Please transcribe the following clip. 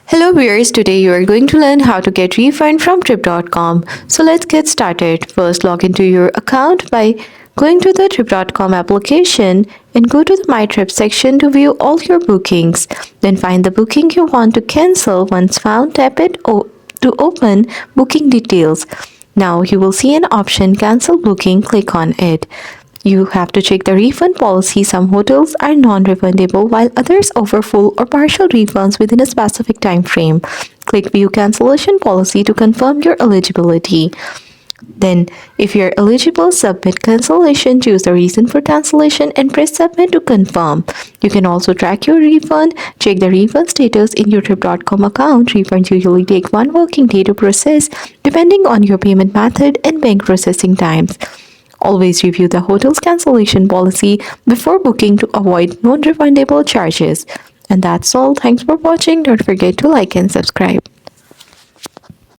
Hello viewers, today you are going to learn how to get refund from trip.com. So let's get started. First, log into your account by going to the trip.com application and go to the My Trip section to view all your bookings. Then find the booking you want to cancel. Once found, tap it to open booking details. Now you will see an option cancel booking. Click on it. You have to check the refund policy. Some hotels are non-refundable while others offer full or partial refunds within a specific time frame. Click View Cancellation Policy to confirm your eligibility. Then, if you're eligible, submit cancellation, choose the reason for cancellation and press submit to confirm. You can also track your refund, check the refund status in your trip.com account. Refunds usually take 1 working day to process depending on your payment method and bank processing times. Always review the hotel's cancellation policy before booking to avoid non-refundable charges. And that's all. Thanks for watching. Don't forget to like and subscribe.